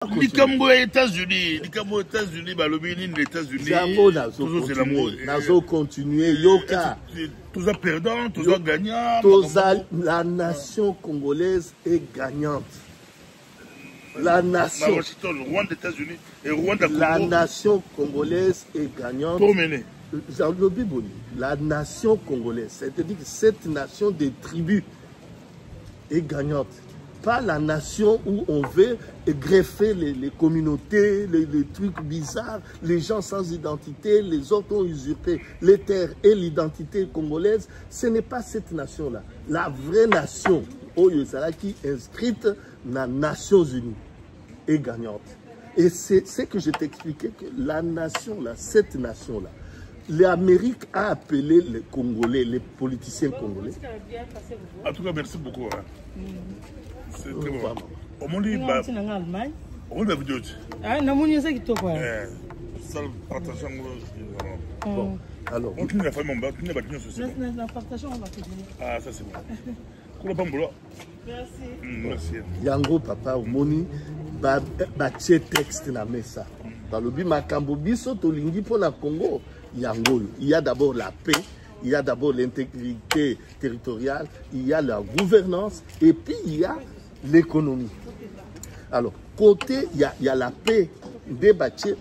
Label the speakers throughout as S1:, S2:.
S1: Likambo États-Unis, Likambo États-Unis, Balobini les États-Unis.
S2: Toujours c'est l'amour. Nazo continuer, Yoka.
S1: Tous à perdant, tous à gagnant.
S2: La nation congolaise est gagnante. La nation.
S1: Rwanda, États-Unis et Rwanda, Congo.
S2: La nation congolaise est gagnante. La nation congolaise, c'est-à-dire que cette nation des tribus est gagnante. Pas la nation où on veut greffer les communautés, les trucs bizarres, les gens sans identité, les autres ont usurpé les terres et l'identité congolaise. Ce n'est pas cette nation-là. La vraie nation, qui est inscrite dans les Nations Unies, est gagnante. Et c'est ce que je t'expliquais, que la nation-là, cette nation-là, l'Amérique a appelé les Congolais, les politiciens congolais.
S1: En tout cas, merci beaucoup. Hein. C'est très bon. On m'a dit, on a vidéo.
S3: Ah, non, on a dit quoi.
S1: Ça partage.
S2: Bon, alors.
S1: On continue la famille, on continue la société. Ah, ça c'est bon.
S3: Merci.
S1: Merci.
S2: Yango papa omoni ba texte na mesa. Balobi makambo biso tolingi pour la Congo. Yango, il y a d'abord la paix. Il y a d'abord l'intégrité territoriale, il y a la gouvernance et puis il y a l'économie. Alors, côté, il y a la paix débattue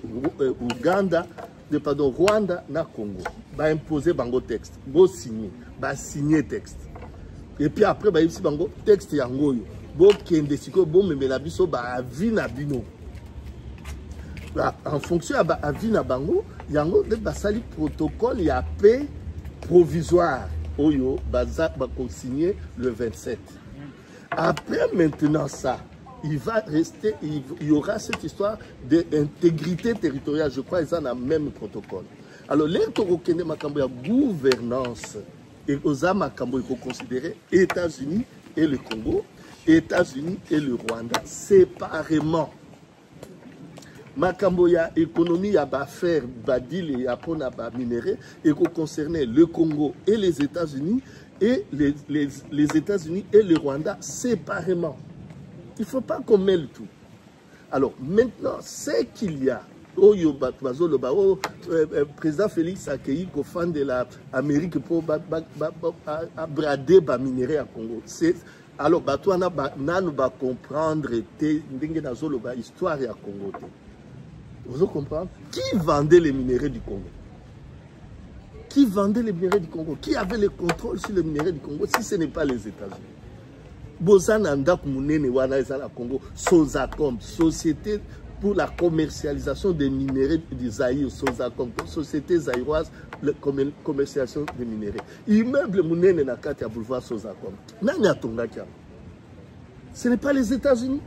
S2: Rwanda na Congo. Va imposer bango texte, va signer texte. Et puis après, va ici bango texte yango yo. Bo kende siko bo memela biso ba avi na bino. En fonction à avi na bango, yango de basali protocole ya paix provisoire, Oyo, Baza va signer le 27. Après maintenant ça, il va rester, il y aura cette histoire d'intégrité territoriale. Je crois qu'ils ont le même protocole. Alors, les Torokene Makambo, gouvernance, et aux Makambo, il faut considérer États-Unis et le Congo, États-Unis et le Rwanda séparément. Makambo ya économie ya affaires badil et apona ba minéraux et concerner le Congo et les États-Unis et les États-Unis et le Rwanda séparément. Il ne faut pas qu'on mêle tout. Alors maintenant, c'est qu'il y a président Félix a accueilli qu'au fan de l'Amérique pour brader ba minéraux à Congo. Alors batouana nanu ba comprendre l'histoire à Congo. Vous comprenez? Qui vendait les minéraux du Congo? Qui vendait les minéraux du Congo? Qui avait le contrôle sur les minéraux du Congo si ce n'est pas les États-Unis? Bozananda Mounene Wanaizala Congo, Sozacom, Société pour la commercialisation des minéraux du Zaïre, Sozacom, Société zaïroise, la commercialisation des minéraux. Immeuble Mounene Nakati à boulevard Sozacom. Nanya Tongakia. Ce n'est pas les États-Unis.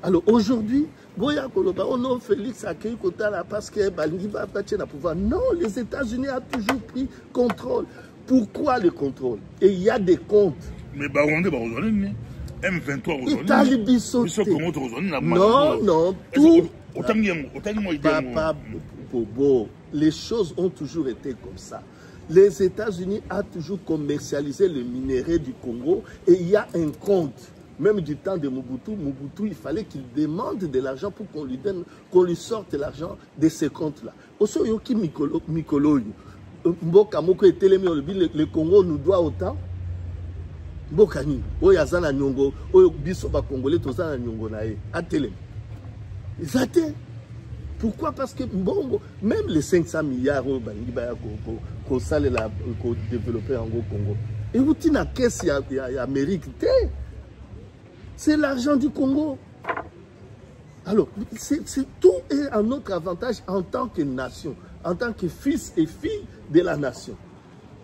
S2: Alors aujourd'hui, Boya Koloba, oh non, Félix a accueilli Kotala parce que Balingi va attacher le pouvoir. Non, les États-Unis ont toujours pris contrôle. Pourquoi le contrôle? Et il y a des comptes.
S1: Mais Baronde, M23 aujourd'hui.
S2: Non, non, tout. Papa Bobo, les choses ont toujours été comme ça. Les États-Unis ont toujours commercialisé le minerai du Congo et il y a un compte. Même du temps de Mobutu, il fallait qu'il demande de l'argent pour qu'on lui donne, qu'on lui sorte l'argent de ces comptes-là. Aussi, Mikolo, Mboka Moko et Télémé, le Congo nous doit autant. Mboka ni, Oyazana Nyongo, Oyobisoba Congolais, Tozana Nyongo Nae, à Télémé. Ils attendent. Pourquoi? Parce que bon, même les 500 milliards qu'on développer en Congo, et vous tenez la caisse, il y a Amérique, c'est l'argent du Congo. Alors, tout est à notre avantage en tant que nation, en tant que fils et filles de la nation.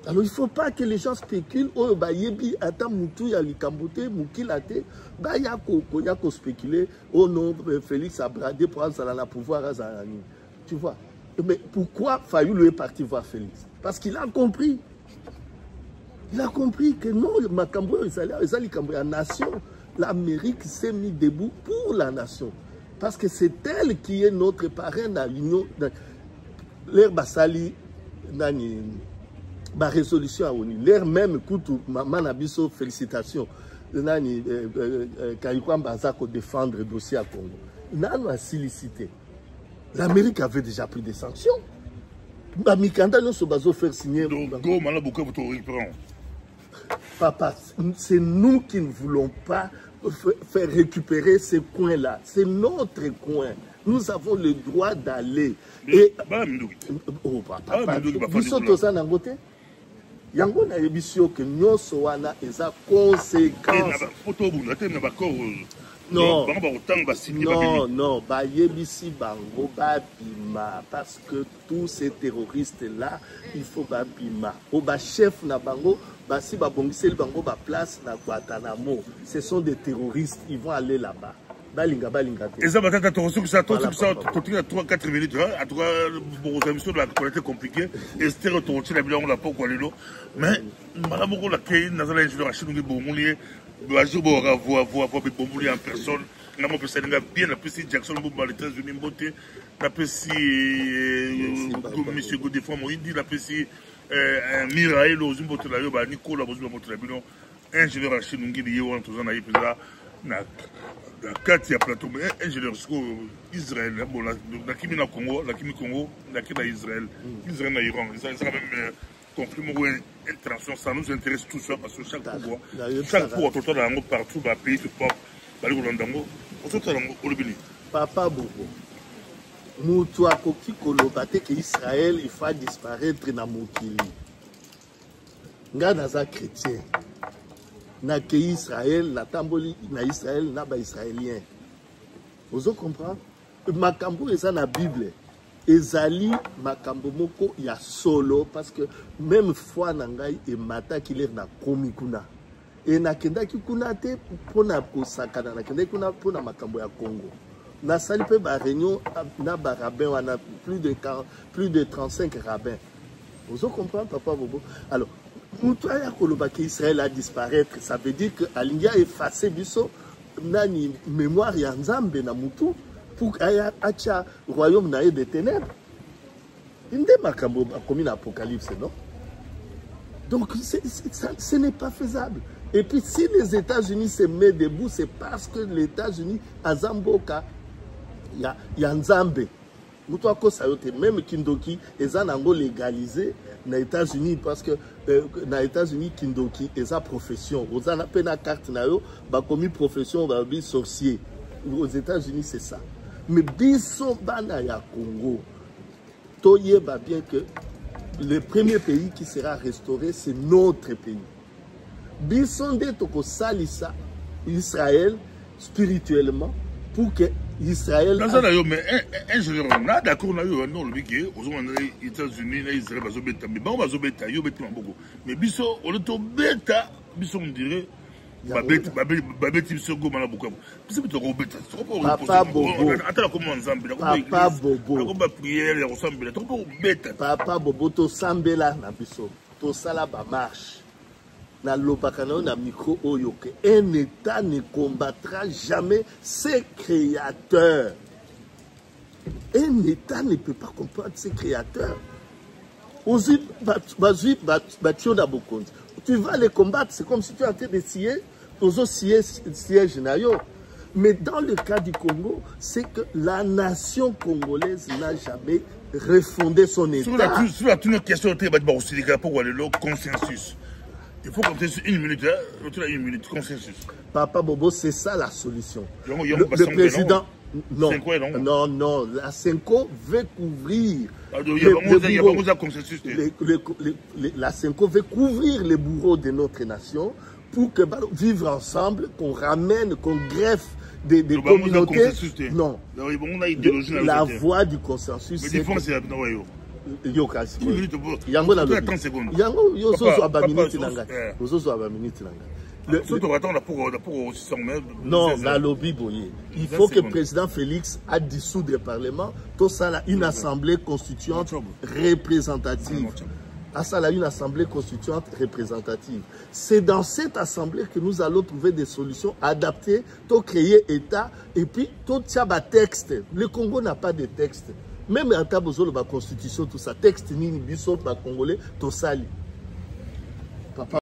S2: Alors, il ne faut pas que les gens spéculent. Oh, bah, yebi, attends, moutou, ya likambote, moukilate, bah, yako spéculer. Oh non, Félix a bradé pour avoir la pouvoir à Zanani. Tu vois. Mais pourquoi Fayulu est parti voir Félix? Parce qu'il a compris. Il a compris que non, le Makambo, la nation. L'Amérique s'est mise debout pour la nation. Parce que c'est elle qui est notre parrain dans l'Union. L'air Bassali, la résolution à l'ONU. L'air même, Manabiso, félicitations. Kayikwa Mbazako défendre le dossier à Congo. nano a silicité. L'Amérique avait déjà pris des sanctions. Mikanda nous se baso faire signer. Papa, c'est nous qui ne voulons pas faire récupérer ces coins-là. C'est notre coin. Nous avons le droit d'aller. Et oh papa, vous sommes tous en côté. Yango na ebisio que nyonso wana eza conséquence. Non, non, ba yebisi bango ba bima parce que tous ces terroristes là, il faut ba bima. O ba chef na bango, ba si ba bongiseli bango ba place na Guantanamo. Ce sont des terroristes, ils vont aller là-bas. Balinga.
S1: Et ça, ça, 3-4 minutes, à toi, bon, émission de la qualité compliquée, et c'était retourné la bilan, on l'a pas quoi, mais, madame, on l'a créé, dans la ingénieur à Chine, bon, on est, voir en personne, on a pensé bien, la petite Jackson, les États-Unis, beauté, la petite, monsieur Godefroy, il dit, la petite, Mirail, aux Imbote, la Nicolas, aux Imbote, la bilan, ingénieur à Chine, on dit, on a tous en aïe, la carte ya plateau ingénieur Israël bon la kimi na Congo la kimi na Israël Israël na Iran ça même conflit international ça nous intéresse tout ça parce que chaque fois tout le partout ba pays se pop ba le Ndango tout ça au Libye
S2: papa Bobo mutu akoki koloba te que Israël il faut disparaître na mokili nga naza chrétien na ke Israël, na tamboli na Israël, na ba Israélien. Vous comprenez? Makambo eza na Bible. Ezali makambo moko ya solo parce que même foi na ngai e mata kiler na komi kuna. E na kenda ki kuna te pona ko sakana na kenda kuna pona makambo ya Congo. Na sali pe ba réunion na ba rabbin wana plus de 35 rabbins. Vous comprenez papa Bobo? Alors Israël a disparaître, ça veut dire que Alinga effacé biso nani mémoire ya Nzambe na mutu pour aya acha royaume na des ténèbres. Inde makambo comme l'Apocalypse, non? Donc ce n'est pas faisable. Et puis si les États-Unis se mettent debout, c'est parce que les États-Unis à Zamboka ya Nzambe. Même Kindoki est légalisé aux États-Unis parce que aux États-Unis Kindoki est sa profession. Aux États-Unis na carte na yo ba commis profession ba bi sorcier. Aux États-Unis c'est ça. Mais biso bana ya Congo toye ba bien que le premier pays qui sera restauré c'est notre pays. Biso nde toko salisa Israël spirituellement pour que Israël.
S1: Mais ingénieur, on a d'accord, non, le biquet, aux États-Unis, Israël, mais Bisso, on est au bêta, Bisso, on dirait, Papa
S2: Bobo, to Sambela, na Bisso, to Salaba marche. Na lobakana na micro oyoke un État ne combattra jamais ses créateurs. Un État ne peut pas combattre ses créateurs. Tu vas les combattre, c'est comme si tu es en train de scier, siège. Mais dans le cas du Congo, c'est que la nation congolaise n'a jamais refondé son État.
S1: Sur la question, pour le consensus. Il faut compter sur une minute, consensus.
S2: Papa Bobo, c'est ça la solution. Le président... Non, la Senko veut couvrir... La Senko veut couvrir les bourreaux de notre nation pour que vivre ensemble, qu'on ramène, qu'on greffe des communautés. Non. La voie du consensus, c'est... Non, la lobby boye. Il faut que le président Félix a dissoudre le Parlement, tout ça une assemblée constituante représentative. Une assemblée constituante représentative. C'est dans cette assemblée que nous allons trouver des solutions adaptées, pour créer État, et puis tout ça va texte. Le Congo n'a pas de texte. Même en table de la constitution, tout ça, texte, ni biso, congolais, tout ça. Papa.